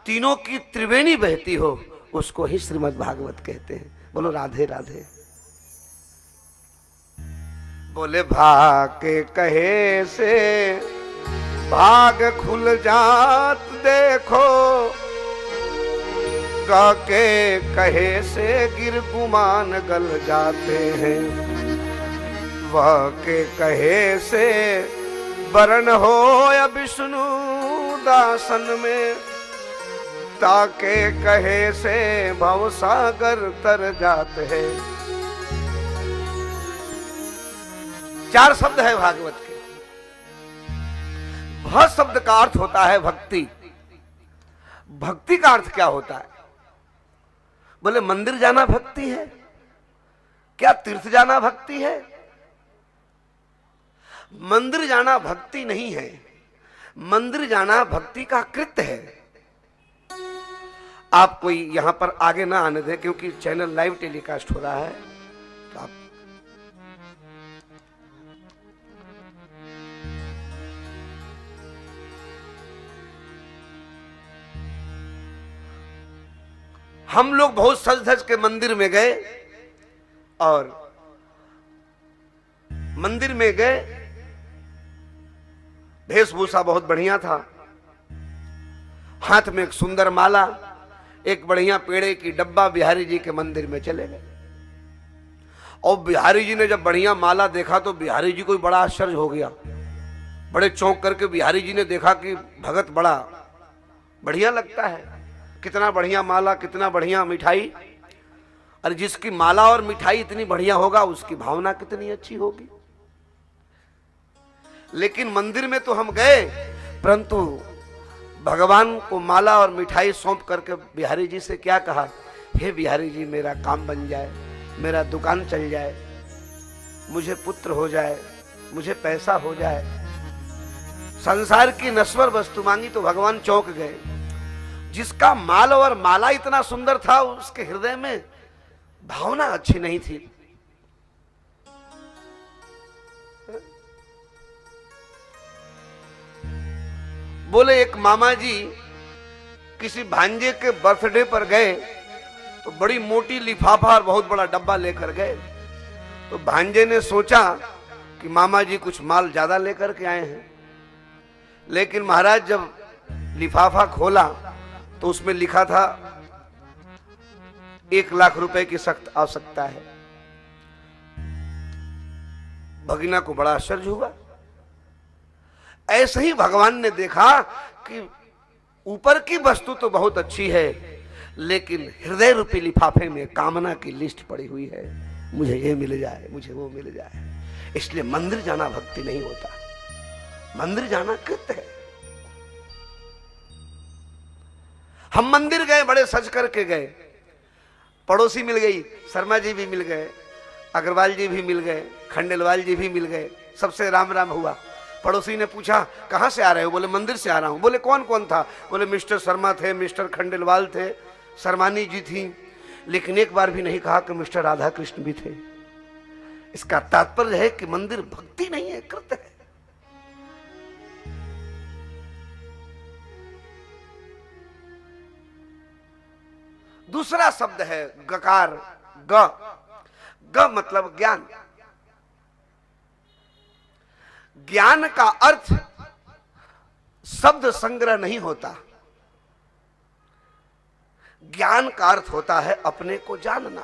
तीनों की त्रिवेणी बहती हो उसको ही श्रीमद् भागवत कहते हैं। बोलो राधे राधे। बोले भाग के कहे से भाग खुल जात देखो, गा के कहे से गिर गुमान गल जाते हैं, वह के कहे से वरण हो या विष्णु दासन में, ताके कहे से भव सागर तर जाते हैं। 4 शब्द है भागवत के। भ शब्द का अर्थ होता है भक्ति। भक्ति का अर्थ क्या होता है? बोले मंदिर जाना भक्ति है क्या? तीर्थ जाना भक्ति है? मंदिर जाना भक्ति नहीं है, मंदिर जाना भक्ति का कृत्य है। आप कोई यहां पर आगे ना आने दें क्योंकि चैनल लाइव टेलीकास्ट हो रहा है, तो आप हम लोग बहुत सज धज के मंदिर में गए और मंदिर में गए, वेशभूषा बहुत बढ़िया था, हाथ में एक सुंदर माला, एक बढ़िया पेड़े की डब्बा, बिहारी जी के मंदिर में चले गए। और बिहारी जी ने जब बढ़िया माला देखा तो बिहारी जी को बड़ा आश्चर्य हो गया। बड़े चौंक करके बिहारी जी ने देखा कि भगत बड़ा बढ़िया लगता है, कितना बढ़िया माला, कितना बढ़िया मिठाई। और जिसकी माला और मिठाई इतनी बढ़िया होगा उसकी भावना कितनी अच्छी होगी। लेकिन मंदिर में तो हम गए, परंतु भगवान को माला और मिठाई सौंप करके बिहारी जी से क्या कहा, हे बिहारी जी मेरा काम बन जाए, मेरा दुकान चल जाए, मुझे पुत्र हो जाए, मुझे पैसा हो जाए। संसार की नश्वर वस्तु मांगी तो भगवान चौंक गए। जिसका माल और माला इतना सुंदर था उसके हृदय में भावना अच्छी नहीं थी। बोले एक मामा जी किसी भांजे के बर्थडे पर गए तो बड़ी मोटी लिफाफा और बहुत बड़ा डब्बा लेकर गए। तो भांजे ने सोचा कि मामा जी कुछ माल ज्यादा लेकर के आए हैं, लेकिन महाराज जब लिफाफा खोला तो उसमें लिखा था 1 लाख रुपए की सख्त आवश्यकता है। भगीना को बड़ा आश्चर्य हुआ। ऐसे ही भगवान ने देखा कि ऊपर की वस्तु तो बहुत अच्छी है, लेकिन हृदय रूपी लिफाफे में कामना की लिस्ट पड़ी हुई है, मुझे ये मिल जाए, मुझे वो मिल जाए। इसलिए मंदिर जाना भक्ति नहीं होता, मंदिर जाना कृत्य है। हम मंदिर गए, बड़े सज करके गए, पड़ोसी मिल गई, शर्मा जी भी मिल गए, अग्रवाल जी भी मिल गए, खंडेलवाल जी भी मिल गए, सबसे राम राम हुआ। पड़ोसी ने पूछा कहां से आ रहे हो? बोले मंदिर से आ रहा हूं। बोले कौन कौन था? बोले मिस्टर शर्मा थे, मिस्टर खंडेलवाल थे, शर्मानी जी थी, लेकिन एक बार भी नहीं कहा कि मिस्टर राधा कृष्ण भी थे। इसका तात्पर्य है कि मंदिर भक्ति नहीं है, कृत्य है। दूसरा शब्द है गकार, ग मतलब ज्ञान। ज्ञान का अर्थ शब्द संग्रह नहीं होता, ज्ञान का अर्थ होता है अपने को जानना,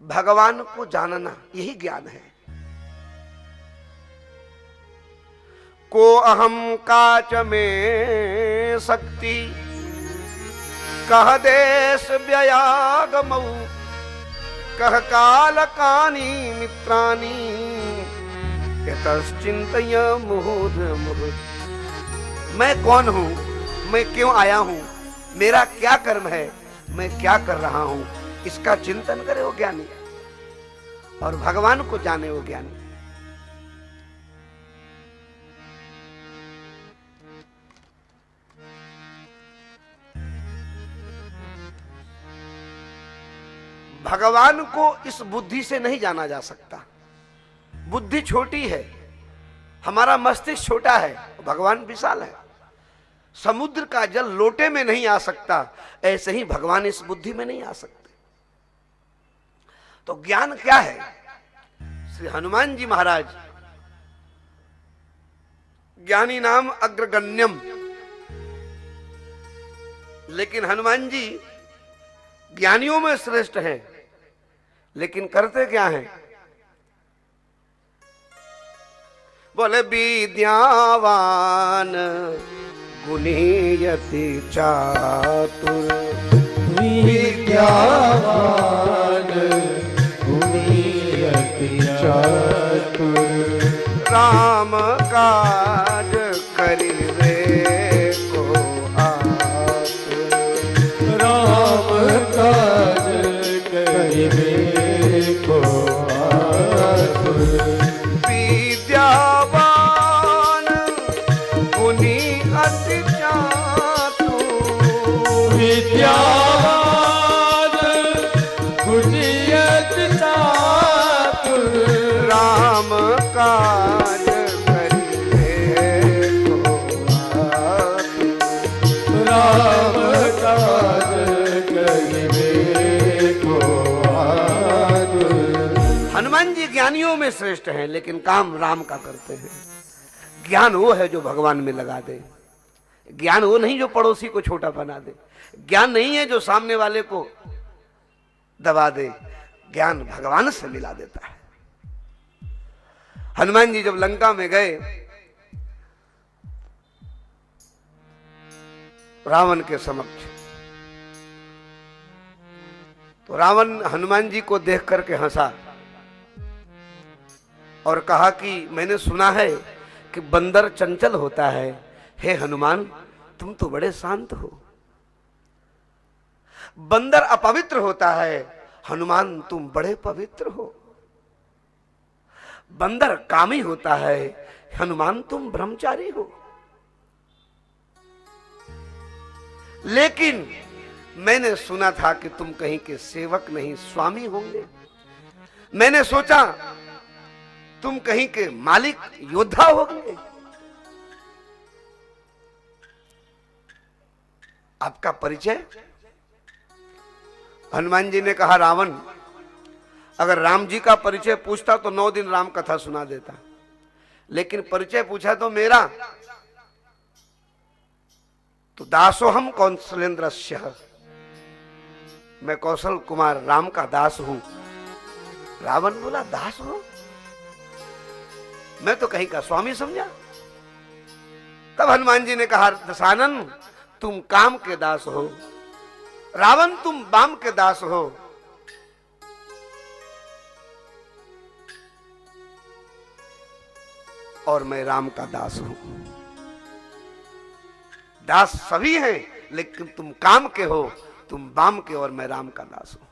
भगवान को जानना, यही ज्ञान है। को अहम काच में शक्ति कह देश व्ययागमऊ, कह काल कानी मित्रानी यतश्चिंतय मुहुर् मुहुर्। मैं कौन हूं, मैं क्यों आया हूं, मेरा क्या कर्म है, मैं क्या कर रहा हूं, इसका चिंतन करे वो ज्ञानी, और भगवान को जाने वो ज्ञानी। भगवान को इस बुद्धि से नहीं जाना जा सकता। बुद्धि छोटी है, हमारा मस्तिष्क छोटा है, भगवान विशाल है। समुद्र का जल लोटे में नहीं आ सकता, ऐसे ही भगवान इस बुद्धि में नहीं आ सकते। तो ज्ञान क्या है? श्री हनुमान जी महाराज ज्ञानी नाम अग्रगण्यम, लेकिन हनुमान जी ज्ञानियों में श्रेष्ठ हैं, लेकिन करते क्या हैं? बोले विद्यावान गुणीयति चातुर, विद्यावान गुणीयति चातुर, राम काज करिवे को आतुर, राम काज करिवे को आतुर, विद्यावान गुणी अति चातुर, विद्यावान गुणीयति चातुर, राम काज करिवे को आतुर, राम काज करिवे को आतुर। हनुमान जी ज्ञानियों में श्रेष्ठ हैं, लेकिन काम राम का करते हैं। ज्ञान वो है जो भगवान में लगा दे, ज्ञान वो नहीं जो पड़ोसी को छोटा बना दे, ज्ञान नहीं है जो सामने वाले को दबा दे, ज्ञान भगवान से मिला देता है। हनुमान जी जब लंका में गए, रावण के समक्ष, तो रावण हनुमान जी को देख करके हंसा और कहा कि मैंने सुना है कि बंदर चंचल होता है, हे हनुमान तुम तो बड़े शांत हो। बंदर अपवित्र होता है, हनुमान तुम बड़े पवित्र हो। बंदर कामी होता है, हनुमान तुम ब्रह्मचारी हो। लेकिन मैंने सुना था कि तुम कहीं के सेवक नहीं स्वामी होंगे। मैंने सोचा तुम कहीं के मालिक योद्धा होंगे। आपका परिचय? हनुमान जी ने कहा, रावण अगर राम जी का परिचय पूछता तो 9 दिन राम कथा सुना देता, लेकिन परिचय पूछा तो मेरा, तो दासोहम कौशलेंद्रस्य, मैं कौशल कुमार राम का दास हूं। रावण बोला, दास हो? मैं तो कहीं का स्वामी समझा। तब हनुमान जी ने कहा, दशानन तुम काम के दास हो, रावण तुम बाम के दास हो। और मैं राम का दास हूं। दास सभी हैं, लेकिन तुम काम के हो, तुम बाम के, और मैं राम का दास हूं।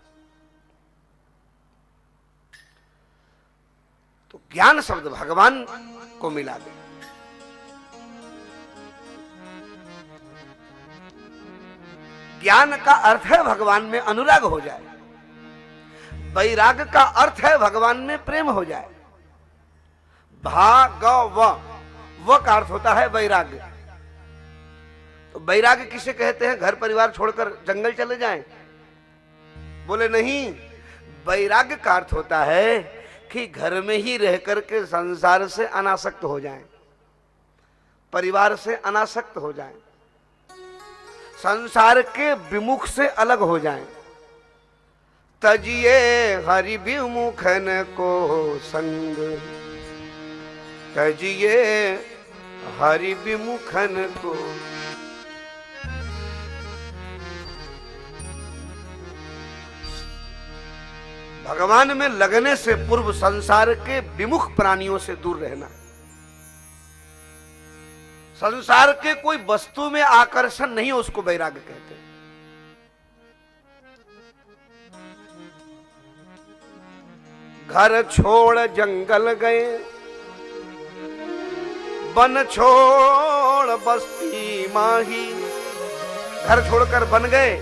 तो ज्ञान शब्द भगवान को मिला दे। ज्ञान का अर्थ है भगवान में अनुराग हो जाए। वैराग का अर्थ है भगवान में प्रेम हो जाए। भागव व का अर्थ होता है वैराग्य। तो वैराग्य किसे कहते हैं? घर परिवार छोड़कर जंगल चले जाएं? बोले नहीं, वैराग्य का अर्थ होता है कि घर में ही रह करके संसार से अनासक्त हो जाएं, परिवार से अनासक्त हो जाएं, संसार के विमुख से अलग हो जाएं। तजिए हरि विमुखन को संग, तजिए हरि विमुखन को। भगवान में लगने से पूर्व संसार के विमुख प्राणियों से दूर रहना। संसार के कोई वस्तु में आकर्षण नहीं, उसको वैराग्य कहते हैं। घर छोड़ जंगल गए, वन छोड़ बस्ती माही। घर छोड़कर बन गए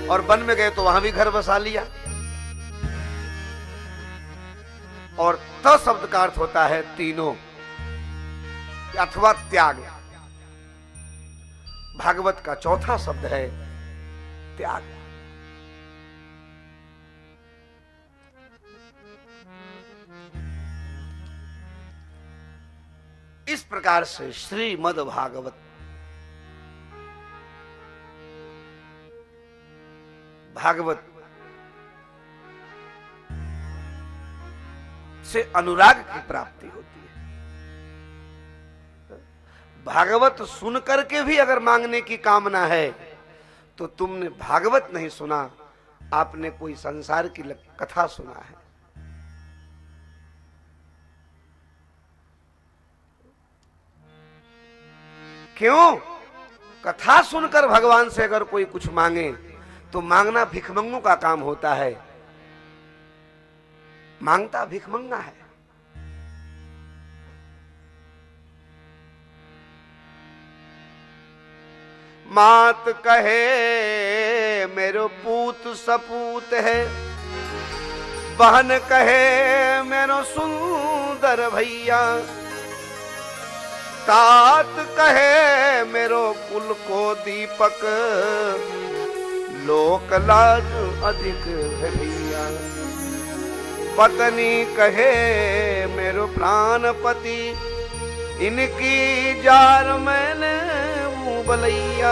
और वन में गए तो वहां भी घर बसा लिया। और त शब्द का अर्थ होता है तीनों अथवा त्याग। भागवत का चौथा शब्द है त्याग। इस प्रकार से श्रीमद् भागवत भागवत से अनुराग की प्राप्ति होती है। भागवत सुन करके भी अगर मांगने की कामना है तो तुमने भागवत नहीं सुना, आपने कोई संसार की कथा सुना है। क्यों? कथा सुनकर भगवान से अगर कोई कुछ मांगे तो मांगना भिखमंगों का काम होता है, मांगता भिखमंगा है। मात कहे मेरो पूत सपूत है, बहन कहे मेरो सुंदर भैया, तात कहे मेरो कुल को दीपक, लोक लाज अधिक है भैया। पत्नी कहे मेरो प्राणपति, इनकी जार मैंने बलैया।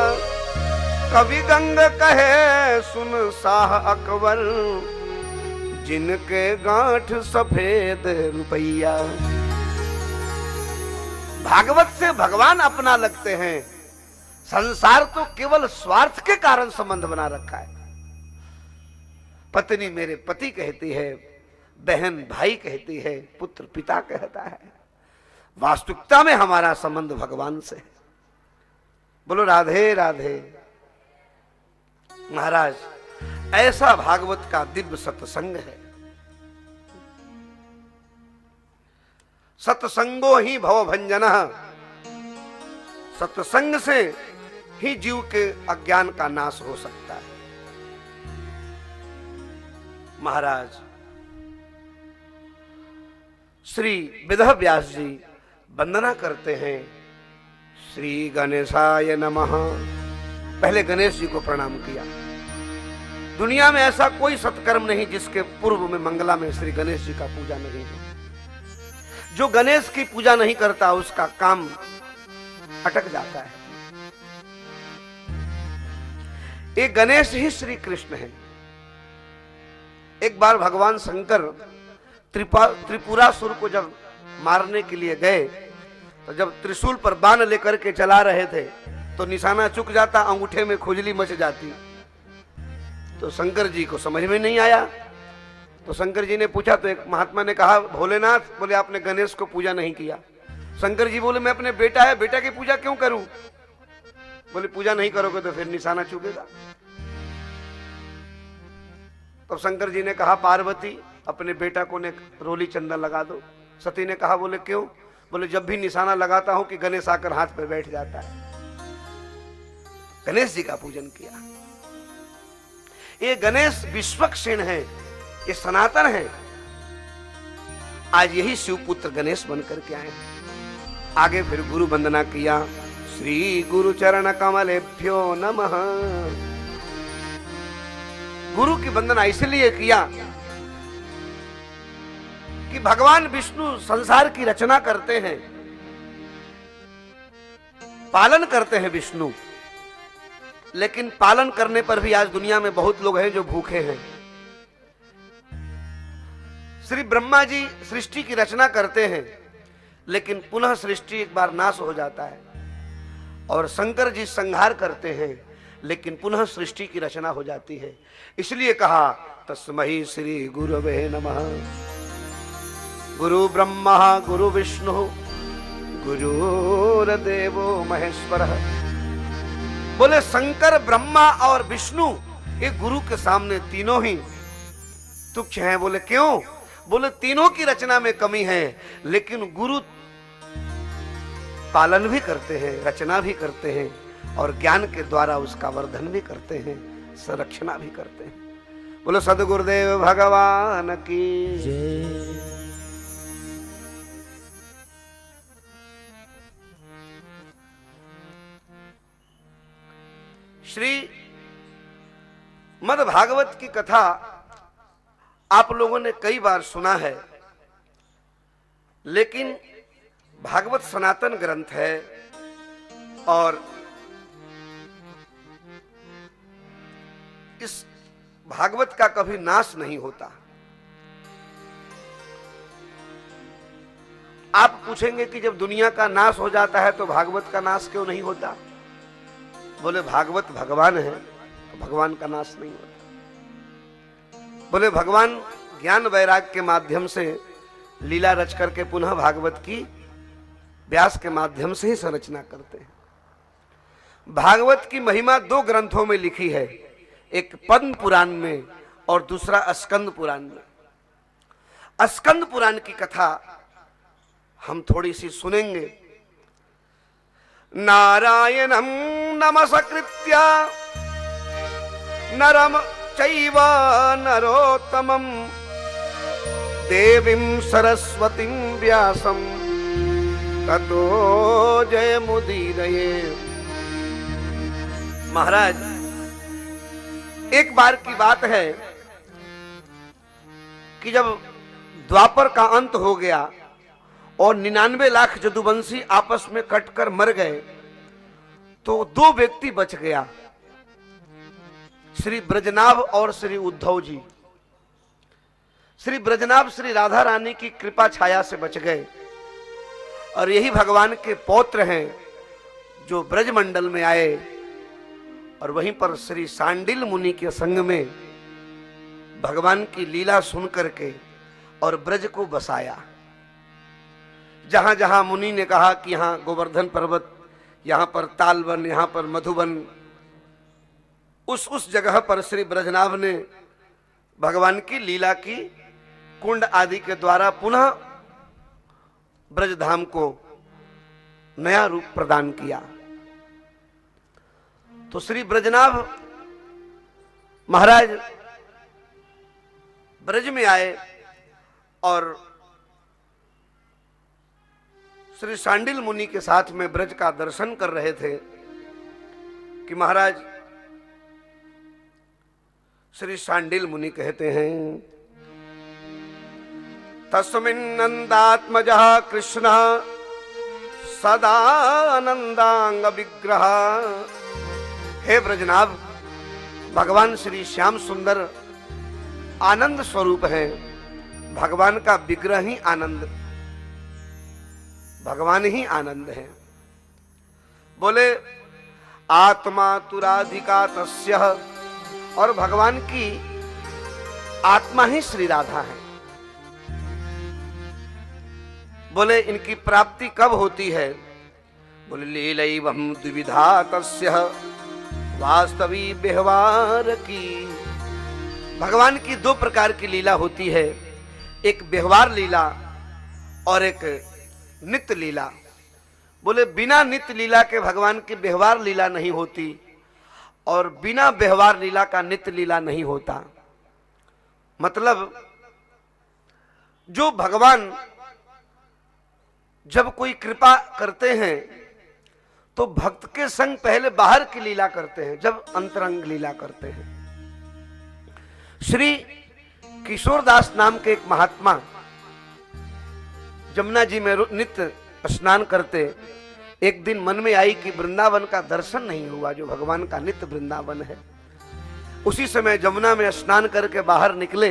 कवि गंग कहे सुन शाह अकबर, जिनके गांठ सफेद रुपैया। भागवत से भगवान अपना लगते हैं, संसार तो केवल स्वार्थ के कारण संबंध बना रखा है। पत्नी मेरे पति कहती है, बहन भाई कहती है, पुत्र पिता कहता है। वास्तविकता में हमारा संबंध भगवान से है। बोलो राधे राधे। महाराज, ऐसा भागवत का दिव्य सत्संग है। सत्संगो ही भवभंजनः, सत्संग से ही जीव के अज्ञान का नाश हो सकता है। महाराज, श्री वेद व्यास जी वंदना करते हैं, श्री गणेशाय नमः। पहले गणेश जी को प्रणाम किया। दुनिया में ऐसा कोई सत्कर्म नहीं जिसके पूर्व में मंगला में श्री गणेश जी का पूजा नहीं हो। जो गणेश की पूजा नहीं करता उसका काम अटक जाता है। ये गणेश ही श्री कृष्ण है। एक बार भगवान शंकर त्रिपुरासुर को जब मारने के लिए गए तो जब त्रिशूल पर बाण लेकर के चला रहे थे तो निशाना चूक जाता, अंगूठे में खुजली मच जाती। तो शंकर जी को समझ में नहीं आया। तो शंकर जी ने पूछा तो एक महात्मा ने कहा, भोलेनाथ, बोले आपने गणेश को पूजा नहीं किया। शंकर जी बोले, मैं अपने बेटा है, बेटा की पूजा क्यों करूं? बोले पूजा नहीं करोगे तो फिर निशाना चूकेगा। तो शंकर जी ने कहा, पार्वती अपने बेटा को ने रोली चंदन लगा दो। सती ने कहा, बोले क्यों? बोले जब भी निशाना लगाता हूं कि गणेश आकर हाथ पे बैठ जाता है। गणेश जी का पूजन किया। ये गणेश विश्वक्षेण है, ये सनातन है। आज यही शिवपुत्र गणेश बनकर के आए। आगे फिर गुरु वंदना किया, श्री गुरु चरण कमलेभ्यो नमः। गुरु की वंदना इसलिए किया कि भगवान विष्णु संसार की रचना करते हैं, पालन करते हैं विष्णु, लेकिन पालन करने पर भी आज दुनिया में बहुत लोग हैं जो भूखे हैं। श्री ब्रह्मा जी सृष्टि की रचना करते हैं, लेकिन पुनः सृष्टि एक बार नाश हो जाता है। और शंकर जी संहार करते हैं, लेकिन पुनः सृष्टि की रचना हो जाती है। इसलिए कहा, तस्मै श्री गुरवे नमः। गुरु ब्रह्मा गुरु विष्णु गुरुर्देवो महेश्वरः। बोले शंकर, ब्रह्मा और विष्णु ये गुरु के सामने तीनों ही तुच्छ हैं। बोले क्यों? बोले तीनों की रचना में कमी है, लेकिन गुरु पालन भी करते हैं, रचना भी करते हैं और ज्ञान के द्वारा उसका वर्धन भी करते हैं, संरक्षणा भी करते हैं। बोलो सदगुरुदेव भगवान की जय। मद् भागवत की कथा आप लोगों ने कई बार सुना है, लेकिन भागवत सनातन ग्रंथ है और इस भागवत का कभी नाश नहीं होता। आप पूछेंगे कि जब दुनिया का नाश हो जाता है तो भागवत का नाश क्यों नहीं होता? बोले भागवत भगवान है, भगवान का नाश नहीं होता। बोले भगवान ज्ञान वैराग के माध्यम से लीला रच करके पुनः भागवत की व्यास के माध्यम से ही संरचना करते हैं। भागवत की महिमा दो ग्रंथों में लिखी है, एक पद्म पुराण में और दूसरा स्कंद पुराण में। स्कंद पुराण की कथा हम थोड़ी सी सुनेंगे। नारायणं नमस्कृत्य नरम चैव नरोत्तमं देवीं सरस्वतीं व्यासं ततो जयमुदीरये। महाराज, एक बार की बात है कि जब द्वापर का अंत हो गया और 99 लाख जदुवंशी आपस में कटकर मर गए, तो दो व्यक्ति बच गया, श्री ब्रजनाभ और श्री उद्धव जी। श्री ब्रजनाभ श्री राधा रानी की कृपा छाया से बच गए और यही भगवान के पौत्र हैं जो ब्रजमंडल में आए और वहीं पर श्री सांडिल मुनि के संग में भगवान की लीला सुन करके और ब्रज को बसाया। जहां जहां मुनि ने कहा कि यहां गोवर्धन पर्वत, यहां पर तालवन, यहां पर मधुबन, उस जगह पर श्री ब्रजनाभ ने भगवान की लीला की कुंड आदि के द्वारा पुनः ब्रजधाम को नया रूप प्रदान किया। तो श्री ब्रजनाभ महाराज ब्रज में आए और श्री सांडिल मुनि के साथ में ब्रज का दर्शन कर रहे थे कि महाराज श्री सांडिल मुनि कहते हैं, तस्मिन्नन्दात्मजः कृष्णः सदानंदांग विग्रह। हे ब्रजनाभ, भगवान श्री श्याम सुंदर आनंद स्वरूप है। भगवान का विग्रह ही आनंद, भगवान ही आनंद है। बोले आत्मा तुराधिका तस्यः, और भगवान की आत्मा ही श्री राधा है। बोले इनकी प्राप्ति कब होती है? बोले लीलैवं द्विविधा तस्यः वास्तवी व्यवहार की। भगवान की दो प्रकार की लीला होती है, एक व्यवहार लीला और एक नित्य लीला। बोले बिना नित्य लीला के भगवान की व्यवहार लीला नहीं होती और बिना व्यवहार लीला का नित्य लीला नहीं होता। मतलब जो भगवान जब कोई कृपा करते हैं तो भक्त के संग पहले बाहर की लीला करते हैं, जब अंतरंग लीला करते हैं। श्री किशोरदास नाम के एक महात्मा जमुना जी में नित्य स्नान करते, एक दिन मन में आई कि वृंदावन का दर्शन नहीं हुआ, जो भगवान का नित्य वृंदावन है। उसी समय जमुना में स्नान करके बाहर निकले